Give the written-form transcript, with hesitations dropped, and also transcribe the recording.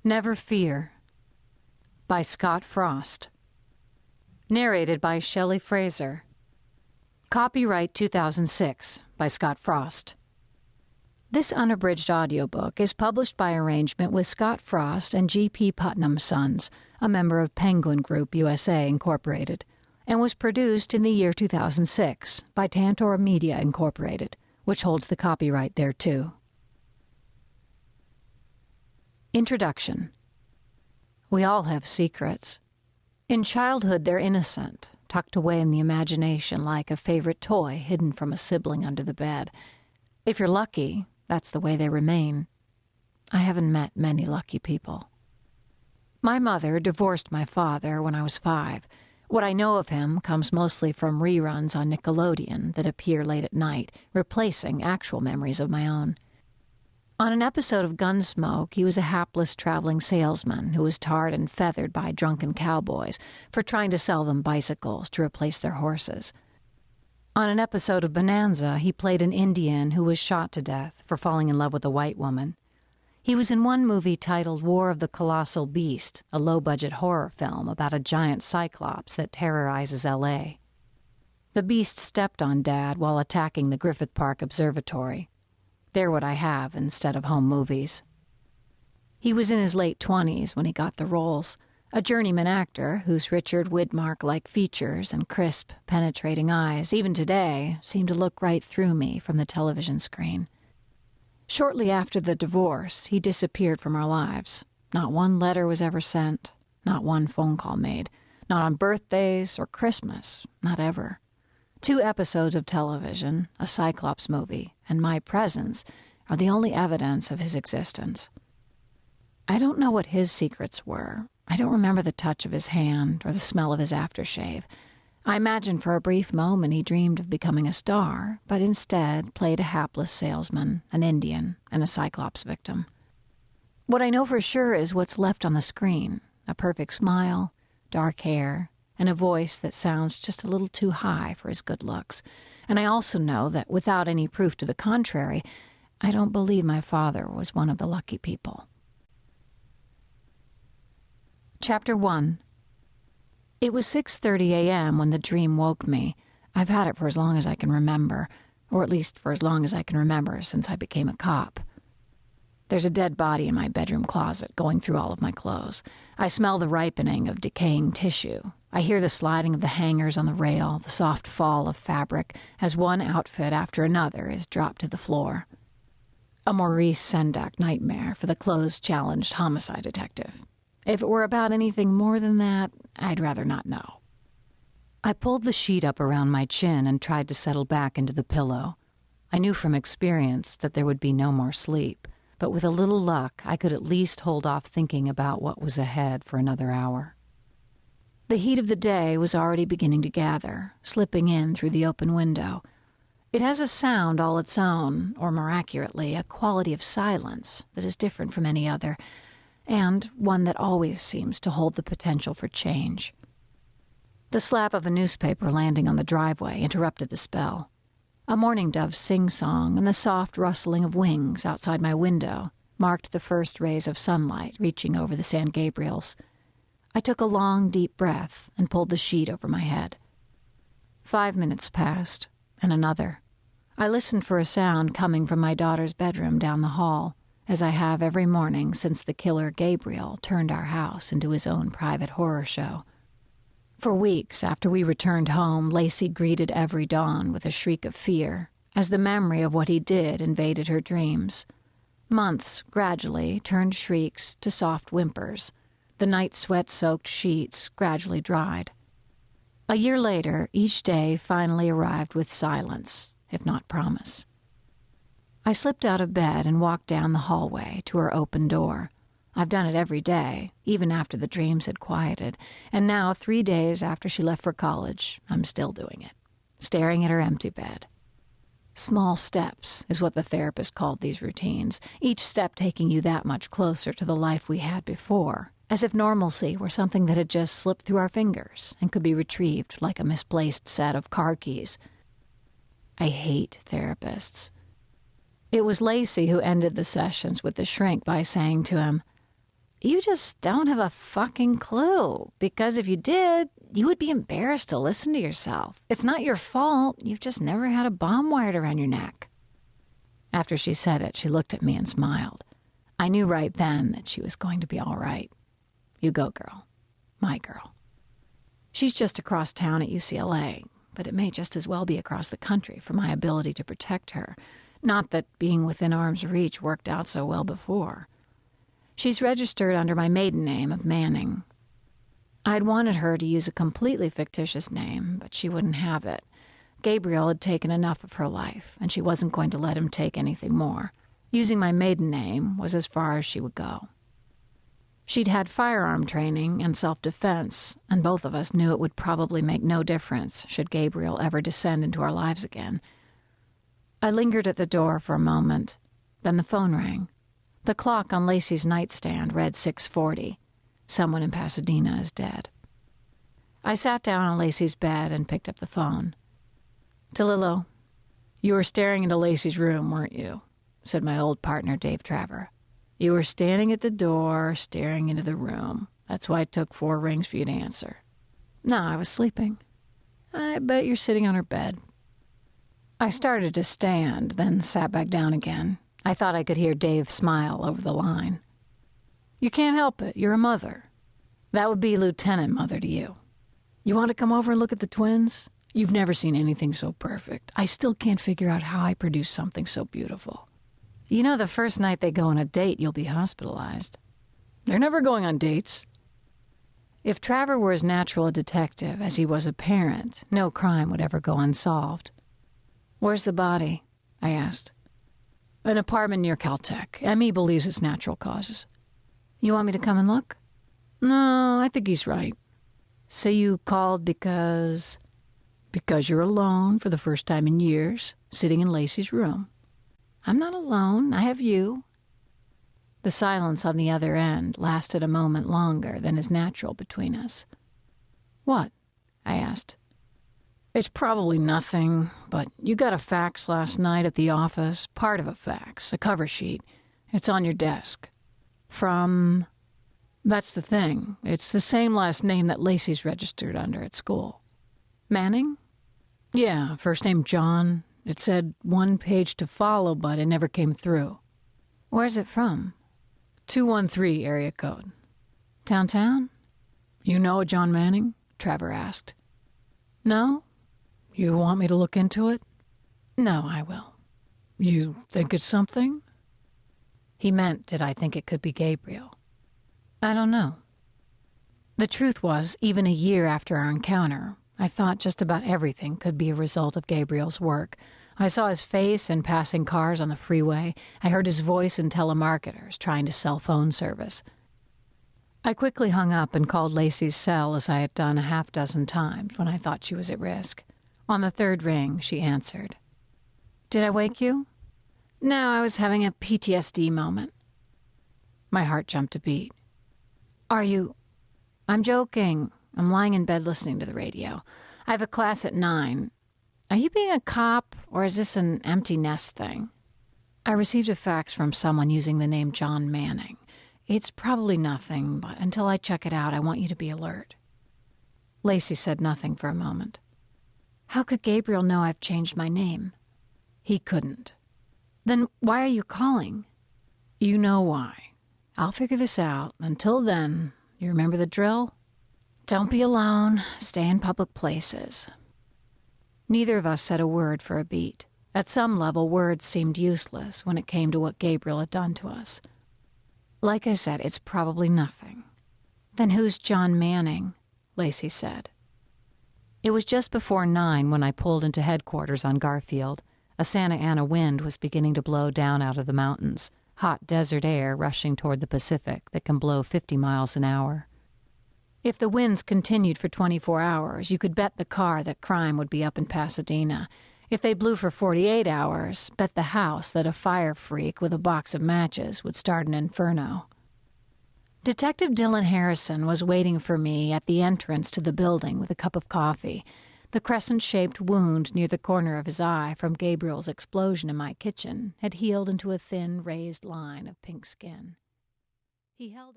Never Fear by Scott Frost. Narrated by Shelly Frasier. Copyright 2006 by Scott Frost. This unabridged audiobook is published by arrangement with Scott Frost and G.P. Putnam Sons, a member of Penguin Group USA Incorporated, and was produced in the year 2006 by Tantor Media Incorporated, which holds the copyright thereto. Introduction. We all have secrets. In childhood, they're innocent, tucked away in the imagination like a favorite toy hidden from a sibling under the bed. If you're lucky, that's the way they remain. I haven't met many lucky people. My mother divorced my father when I was 5. What I know of him comes mostly from reruns on Nickelodeon that appear late at night, replacing actual memories of my own. On an episode of Gunsmoke, he was a hapless traveling salesman who was tarred and feathered by drunken cowboys for trying to sell them bicycles to replace their horses. On an episode of Bonanza, he played an Indian who was shot to death for falling in love with a white woman. He was in one movie titled War of the Colossal Beast, a low-budget horror film about a giant cyclops that terrorizes L.A. The beast stepped on Dad while attacking the Griffith Park Observatory. They're what I have instead of home movies. He was in his late 20s when he got the roles, a journeyman actor whose Richard Widmark-like features and crisp, penetrating eyes, even today, seem to look right through me from the television screen. Shortly after the divorce, he disappeared from our lives. Not one letter was ever sent, not one phone call made, not on birthdays or Christmas, not ever. 2 episodes of television, a Cyclops movie, and my presence are the only evidence of his existence. I don't know what his secrets were. I don't remember the touch of his hand or the smell of his aftershave. I imagine for a brief moment he dreamed of becoming a star, but instead played a hapless salesman, an Indian, and a Cyclops victim. What I know for sure is what's left on the screen: a perfect smile, dark hair, and a voice that sounds just a little too high for his good looks. And I also know that without any proof to the contrary, I don't believe my father was one of the lucky people. Chapter 1. It was 6:30 a.m. when the dream woke me. I've had it for as long as I can remember, or at least for as long as I can remember since I became a cop. There's a dead body in my bedroom closet going through all of my clothes. I smell the ripening of decaying tissue. I hear the sliding of the hangers on the rail, the soft fall of fabric as one outfit after another is dropped to the floor. A Maurice Sendak nightmare for the clothes-challenged homicide detective. If it were about anything more than that, I'd rather not know. I pulled the sheet up around my chin and tried to settle back into the pillow. I knew from experience that there would be no more sleep, but with a little luck, I could at least hold off thinking about what was ahead for another hour. The heat of the day was already beginning to gather, slipping in through the open window. It has a sound all its own, or more accurately, a quality of silence that is different from any other, and one that always seems to hold the potential for change. The slap of a newspaper landing on the driveway interrupted the spell. A mourning dove's sing-song and the soft rustling of wings outside my window marked the first rays of sunlight reaching over the San Gabriels. I took a long, deep breath and pulled the sheet over my head. 5 minutes passed, and another. I listened for a sound coming from my daughter's bedroom down the hall, as I have every morning since the killer Gabriel turned our house into his own private horror show. For weeks after we returned home, Lacey greeted every dawn with a shriek of fear, as the memory of what he did invaded her dreams. Months gradually turned shrieks to soft whimpers. The night sweat-soaked sheets gradually dried. A year later, each day finally arrived with silence, if not promise. I slipped out of bed and walked down the hallway to her open door. I've done it every day, even after the dreams had quieted, and now, 3 days after she left for college, I'm still doing it, staring at her empty bed. Small steps is what the therapist called these routines, each step taking you that much closer to the life we had before, as if normalcy were something that had just slipped through our fingers and could be retrieved like a misplaced set of car keys. I hate therapists. It was Lacey who ended the sessions with the shrink by saying to him, You just don't have a fucking clue, because if you did, you would be embarrassed to listen to yourself. It's not your fault. You've just never had a bomb wired around your neck. After she said it, she looked at me and smiled. I knew right then that she was going to be all right. You go, girl. My girl. She's just across town at UCLA, but it may just as well be across the country for my ability to protect her. Not that being within arm's reach worked out so well before. She's registered under my maiden name of Manning. I'd wanted her to use a completely fictitious name, but she wouldn't have it. Gabriel had taken enough of her life, and she wasn't going to let him take anything more. Using my maiden name was as far as she would go. She'd had firearm training and self-defense, and both of us knew it would probably make no difference should Gabriel ever descend into our lives again. I lingered at the door for a moment. Then the phone rang. The clock on Lacey's nightstand read 6:40. Someone in Pasadena is dead. I sat down on Lacey's bed and picked up the phone. Delillo, you were staring into Lacey's room, weren't you? Said my old partner, Dave Traver. You were standing at the door, staring into the room. That's why it took 4 rings for you to answer. No, I was sleeping. I bet you're sitting on her bed. I started to stand, then sat back down again. I thought I could hear Dave smile over the line. You can't help it. You're a mother. That would be Lieutenant Mother to you. You want to come over and look at the twins? You've never seen anything so perfect. I still can't figure out how I produced something so beautiful. You know, the first night they go on a date, you'll be hospitalized. They're never going on dates. If Traver were as natural a detective as he was a parent, no crime would ever go unsolved. Where's the body? I asked. An apartment near Caltech. Emmy believes it's natural causes. You want me to come and look? No, I think he's right. So you called because... Because you're alone for the first time in years, sitting in Lacey's room. I'm not alone. I have you. The silence on the other end lasted a moment longer than is natural between us. What? I asked. It's probably nothing, but you got a fax last night at the office. Part of a fax, a cover sheet. It's on your desk. From... That's the thing. It's the same last name that Lacey's registered under at school. Manning? Yeah, first name John. It said 1 page to follow, but it never came through. Where's it from? 213 area code. Downtown? You know a John Manning? Traver asked. No? You want me to look into it? No, I will. You think it's something? He meant, did I think it could be Gabriel? I don't know. The truth was, even a year after our encounter, I thought just about everything could be a result of Gabriel's work. I saw his face in passing cars on the freeway. I heard his voice in telemarketers trying to sell phone service. I quickly hung up and called Lacey's cell as I had done a half-dozen times when I thought she was at risk. On the 3rd ring, she answered. Did I wake you? No, I was having a PTSD moment. My heart jumped a beat. Are you... I'm joking. I'm lying in bed listening to the radio. I have a class at 9. Are you being a cop, or is this an empty nest thing? I received a fax from someone using the name John Manning. It's probably nothing, but until I check it out, I want you to be alert. Lacey said nothing for a moment. How could Gabriel know I've changed my name? He couldn't. Then why are you calling? You know why. I'll figure this out. Until then, you remember the drill? Don't be alone. Stay in public places. Neither of us said a word for a beat. At some level, words seemed useless when it came to what Gabriel had done to us. Like I said, it's probably nothing. Then who's John Manning? Lacey said. It was just before 9 when I pulled into headquarters on Garfield. A Santa Ana wind was beginning to blow down out of the mountains, hot desert air rushing toward the Pacific that can blow 50 miles an hour. If the winds continued for 24 hours, you could bet the car that crime would be up in Pasadena. If they blew for 48 hours, bet the house that a fire freak with a box of matches would start an inferno. Detective Dylan Harrison was waiting for me at the entrance to the building with a cup of coffee. The crescent-shaped wound near the corner of his eye from Gabriel's explosion in my kitchen had healed into a thin, raised line of pink skin. He held